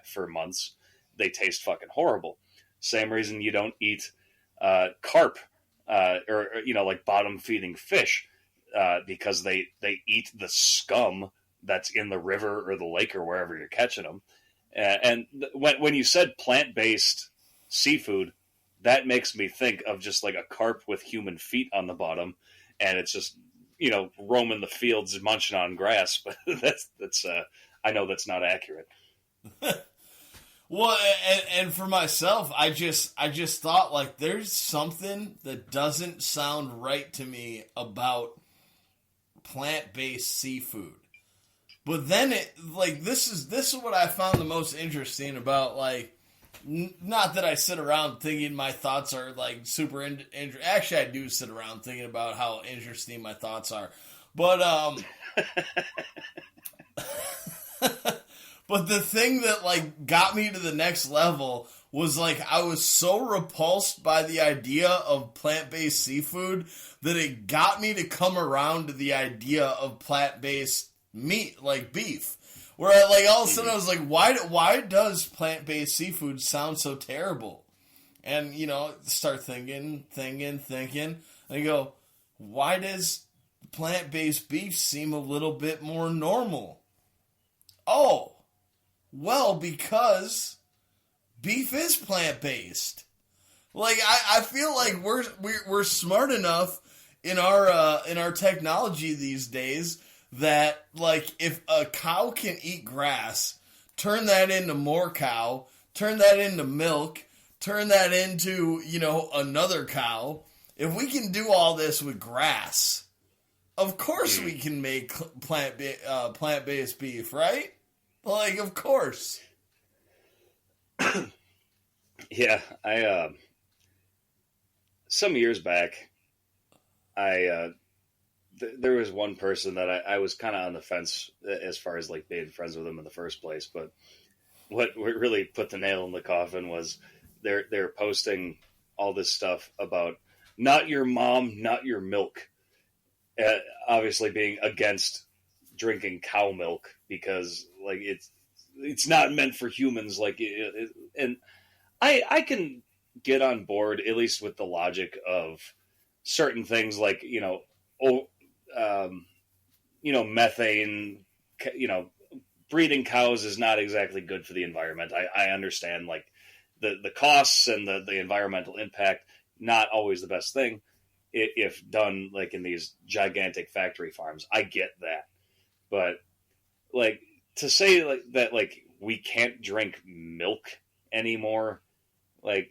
for months, they taste fucking horrible. Same reason you don't eat carp or like bottom feeding fish because they eat the scum that's in the river or the lake or wherever you're catching them. And when you said plant-based seafood, that makes me think of just like a carp with human feet on the bottom, and it's just roaming the fields munching on grass. But that's I know that's not accurate. Well, and for myself, I just thought like there's something that doesn't sound right to me about plant-based seafood. But then this is what I found the most interesting about, like, not that I sit around thinking my thoughts are like super actually I do sit around thinking about how interesting my thoughts are. But but the thing that like got me to the next level was like I was so repulsed by the idea of plant-based seafood that it got me to come around to the idea of plant-based meat, like beef. Where all of a sudden I was like, why does plant-based seafood sound so terrible? And, start thinking, and you go, why does plant-based beef seem a little bit more normal? Oh, well, because beef is plant-based. Like, I feel like we're smart enough in our technology these days that, like, if a cow can eat grass, turn that into more cow, turn that into milk, turn that into, another cow. If we can do all this with grass, of course we can make plant-based beef, right? Like, of course. Yeah, I some years back, there was one person that I was kind of on the fence as far as like being friends with them in the first place. But what really put the nail in the coffin was they're posting all this stuff about not your mom, not your milk. Obviously being against drinking cow milk because like it's not meant for humans. Like, and I can get on board at least with the logic of certain things like, methane, breeding cows is not exactly good for the environment. I understand like the costs and the environmental impact, not always the best thing if done like in these gigantic factory farms. I get that. But like to say like that, like we can't drink milk anymore. Like,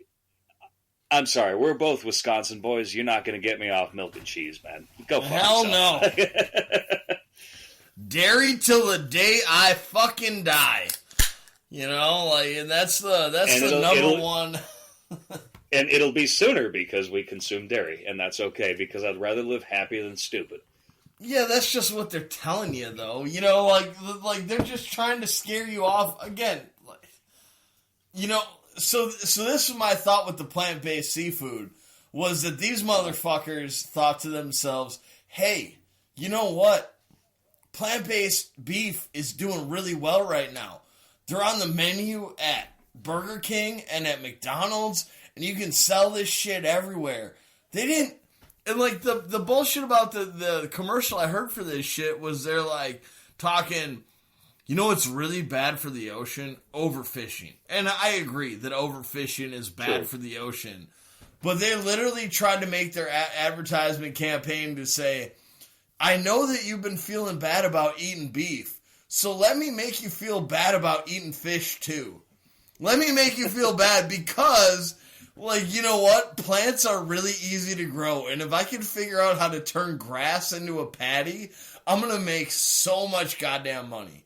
I'm sorry, we're both Wisconsin boys. You're not going to get me off milk and cheese, man. Go fuck Hell yourself. no. Dairy till the day I fucking die. And that's the number one. And it'll be sooner because we consume dairy, and that's okay because I'd rather live happy than stupid. Yeah, that's just what they're telling you, though. Like they're just trying to scare you off again. So this is my thought with the plant-based seafood, was that these motherfuckers thought to themselves, hey, you know what? Plant-based beef is doing really well right now. They're on the menu at Burger King and at McDonald's, and you can sell this shit everywhere. They didn't, and like the bullshit about the commercial I heard for this shit was they're like talking, what's really bad for the ocean? Overfishing. And I agree that overfishing is bad for the ocean. But they literally tried to make their advertisement campaign to say, I know that you've been feeling bad about eating beef, so let me make you feel bad about eating fish too. Let me make you feel bad because, like, you know what? Plants are really easy to grow. And if I can figure out how to turn grass into a patty, I'm going to make so much goddamn money.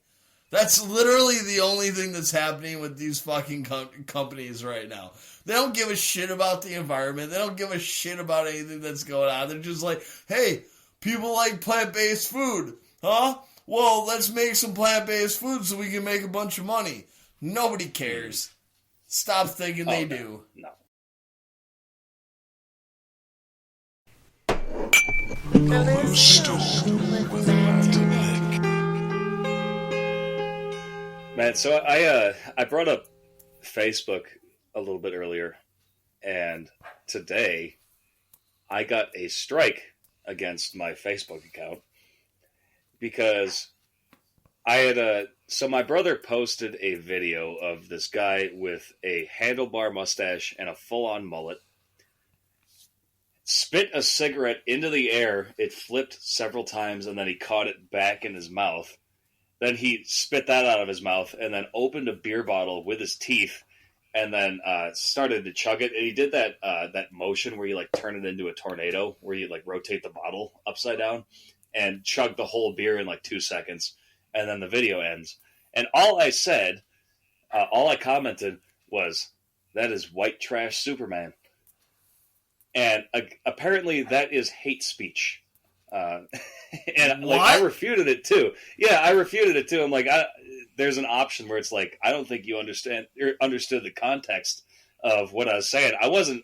That's literally the only thing that's happening with these fucking companies right now. They don't give a shit about the environment. They don't give a shit about anything that's going on. They're just like, hey, people like plant-based food, huh? Well, let's make some plant-based food so we can make a bunch of money. Nobody cares. Stop thinking they do. No. Stool with Matt Nic. Man, so I brought up Facebook a little bit earlier, and today I got a strike against my Facebook account because I had so my brother posted a video of this guy with a handlebar mustache and a full-on mullet, spit a cigarette into the air, it flipped several times, and then he caught it back in his mouth. Then he spit that out of his mouth and then opened a beer bottle with his teeth and then started to chug it. And he did that motion where you like turn it into a tornado, where you like rotate the bottle upside down and chug the whole beer in like 2 seconds. And then the video ends. And all I commented was, "That is white trash Superman." And apparently that is hate speech. And like I refuted it too. Yeah, I refuted it too. I'm like, there's an option where it's like, I don't think you understood the context of what I was saying. I wasn't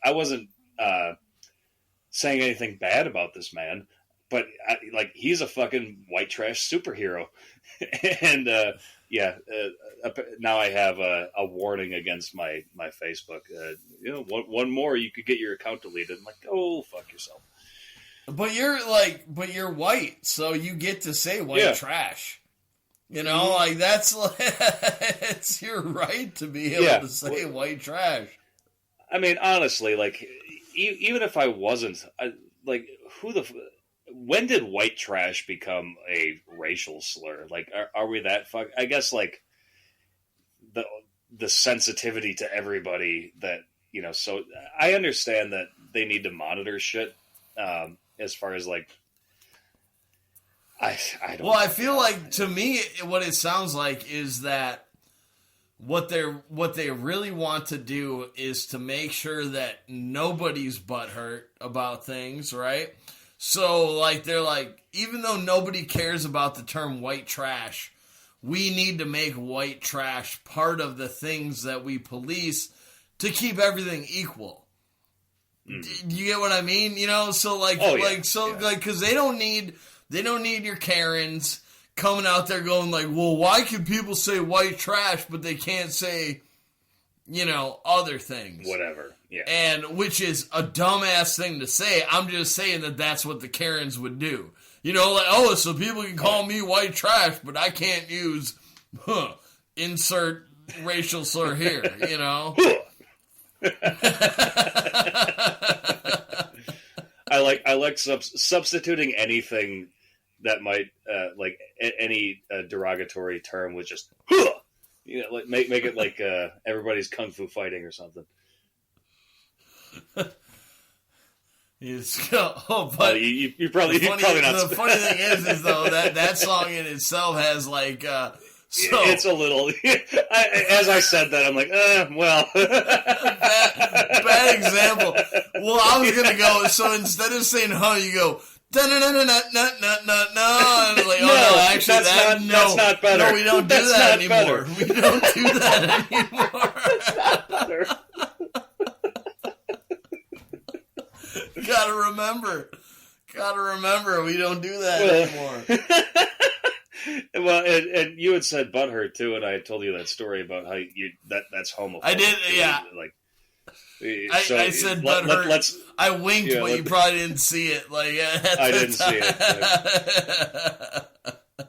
saying anything bad about this man, but like he's a fucking white trash superhero. And now I have a warning against my Facebook. One more, you could get your account deleted. I'm like, oh, fuck yourself. But you're white, so you get to say white trash. Like that's it's your right to be able to say white trash. I mean, honestly, like even if I wasn't, when did white trash become a racial slur? Like, are we that fuck? I guess like the sensitivity to everybody that So I understand that they need to monitor shit. As far as like, I don't. Well, I feel like to me, what it sounds like is that what they really want to do is to make sure that nobody's butthurt about things, right? So like they're like, even though nobody cares about the term white trash, we need to make white trash part of the things that we police to keep everything equal. You get what I mean? So because they don't need your Karens coming out there going like, well, why can people say white trash but they can't say, other things? Whatever. Yeah. And which is a dumbass thing to say. I'm just saying that that's what the Karens would do. So people can call me white trash, but I can't use insert racial slur here. I like substituting anything that might any derogatory term with just like make it like everybody's kung fu fighting or something. But you probably not. The funny thing is though that song in itself has like. So, it's a little. As I said that, I'm like, well. bad example. Well, I was gonna go. So instead of saying "huh," you go "na na na na na na na na na." And like, actually, that's not better. No, we don't do that anymore. We don't do that anymore. That's not better. Gotta remember, we don't do that anymore. Well, and you had said butthurt too, and I had told you that story about how that's homophobic. I did, yeah. Like, so I said butthurt. I winked, but you probably didn't see it. Like I didn't see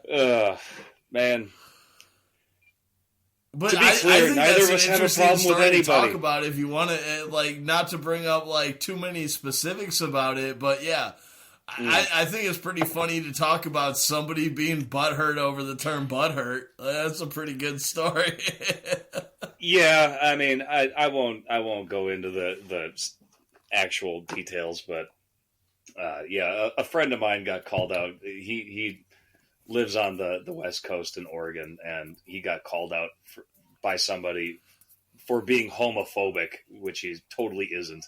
it. Man. But to be clear, think neither of us have a problem with anybody. To talk about if you want to, like, not to bring up like too many specifics about it, but yeah. I think it's pretty funny to talk about somebody being butthurt over the term butthurt. That's a pretty good story. Yeah, I mean, I won't go into the actual details, but a friend of mine got called out. He lives on the West Coast in Oregon, and he got called out by somebody for being homophobic, which he totally isn't,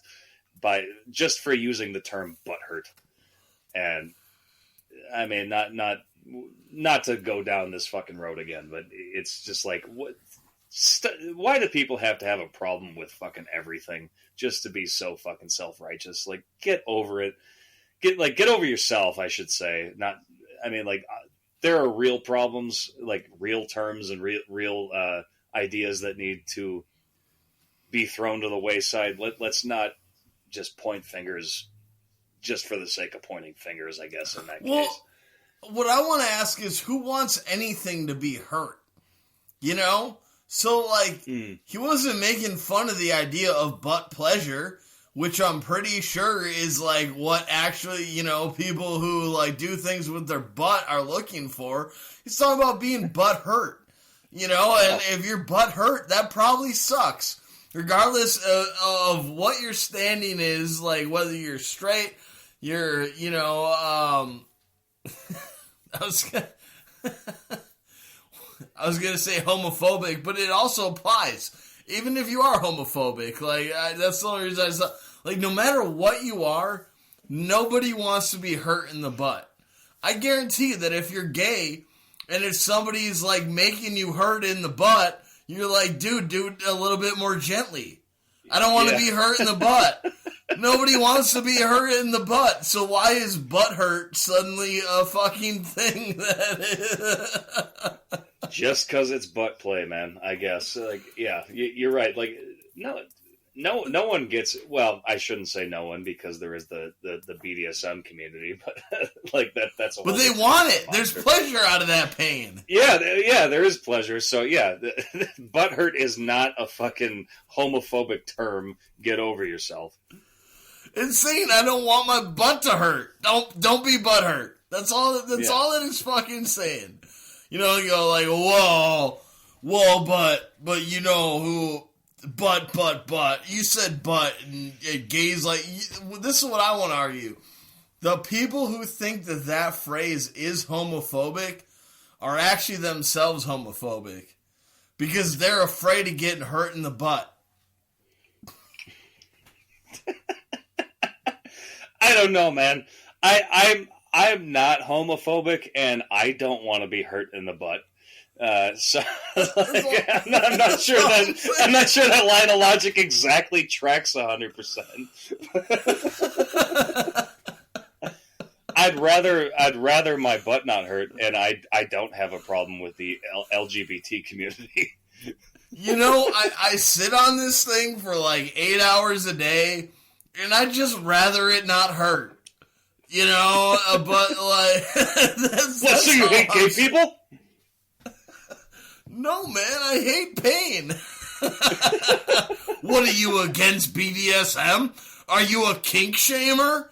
just for using the term butthurt. And I mean, not to go down this fucking road again, but it's just like, why do people have to have a problem with fucking everything just to be so fucking self-righteous? Like, get over it. Get over yourself, I should say. there are real problems, like real terms and real ideas that need to be thrown to the wayside. Let's not just point fingers just for the sake of pointing fingers, I guess, in that case. What I want to ask is, who wants anything to be hurt? You know? So, like, he wasn't making fun of the idea of butt pleasure, which I'm pretty sure is, like, what actually, you know, people who, like, do things with their butt are looking for. He's talking about being butt hurt. You know, and if your butt hurt, that probably sucks. Regardless of what your standing is, like, whether you're straight, you're, you know, I was gonna say homophobic, but it also applies. Even if you are homophobic, like, that's the only reason I saw. Like, no matter what you are, nobody wants to be hurt in the butt. I guarantee that if you're gay, and if somebody's, like, making you hurt in the butt, you're like, dude, do it a little bit more gently. I don't want to be hurt in the butt. Nobody wants to be hurt in the butt, so why is butt hurt suddenly a fucking thing that is... Just because it's butt play, man, I guess. Like, yeah, you're right. Like, no one gets... Well, I shouldn't say no one, because there is the BDSM community, but like that's a... But they want it. There's pleasure out of that pain. Yeah, there is pleasure. So, yeah, butt hurt is not a fucking homophobic term. Get over yourself. It's saying I don't want my butt to hurt. Don't be butt hurt. That's all that it's fucking saying. You know, you go like, whoa, but you know who, butt. You said butt, and gays like, this is what I want to argue. The people who think that phrase is homophobic are actually themselves homophobic. Because they're afraid of getting hurt in the butt. I don't know, man. I'm not homophobic, and I don't want to be hurt in the butt. So like, I'm not sure that line of logic exactly tracks 100%. I'd rather my butt not hurt, and I don't have a problem with the LGBT community. You know, I sit on this thing for like 8 hours a day, and I'd just rather it not hurt. You know, but like... So you hate gay people? No, man, I hate pain. What, are you against BDSM? Are you a kink shamer?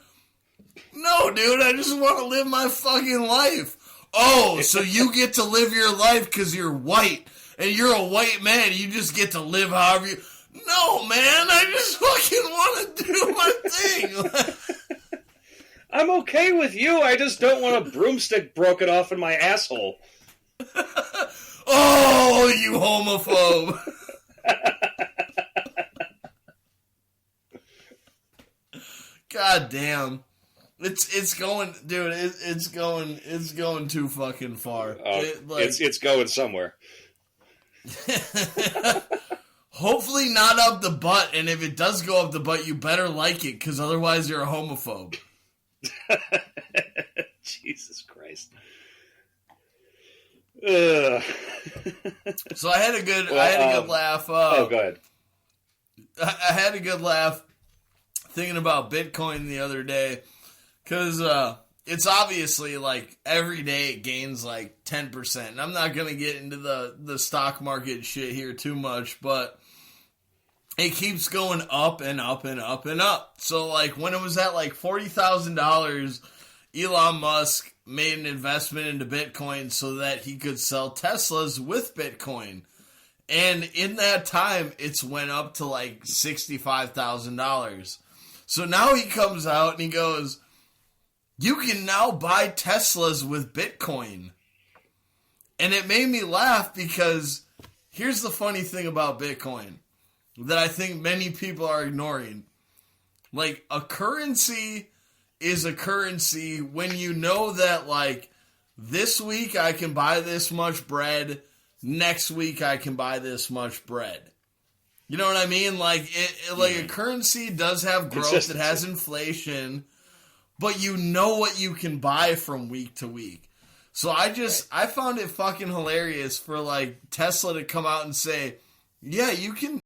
No, dude, I just want to live my fucking life. Oh, so you get to live your life because you're white, and you're a white man, you just get to live however you... No, man, I just fucking want to do my thing. I'm okay with you, I just don't want a broomstick broken off in my asshole. Oh, you homophobe. God damn. It's going, dude, it's going too fucking far. It's going somewhere. Hopefully not up the butt, and if it does go up the butt, you better like it, because otherwise you're a homophobe. Jesus Christ. So I had a good laugh. Go ahead. I had a good laugh thinking about Bitcoin the other day, because it's obviously like every day it gains like 10%. And I'm not gonna get into the stock market shit here too much, but it keeps going up and up and up and up. So like when it was at like $40,000, Elon Musk made an investment into Bitcoin so that he could sell Teslas with Bitcoin. And in that time, it's went up to like $65,000. So now he comes out and he goes, you can now buy Teslas with Bitcoin. And it made me laugh, because here's the funny thing about Bitcoin that I think many people are ignoring. Like, a currency is a currency when you know that, like, this week I can buy this much bread, next week I can buy this much bread. You know what I mean? Like, a currency does have growth, it has inflation, but you know what you can buy from week to week. So I found it fucking hilarious for like Tesla to come out and say, yeah, you can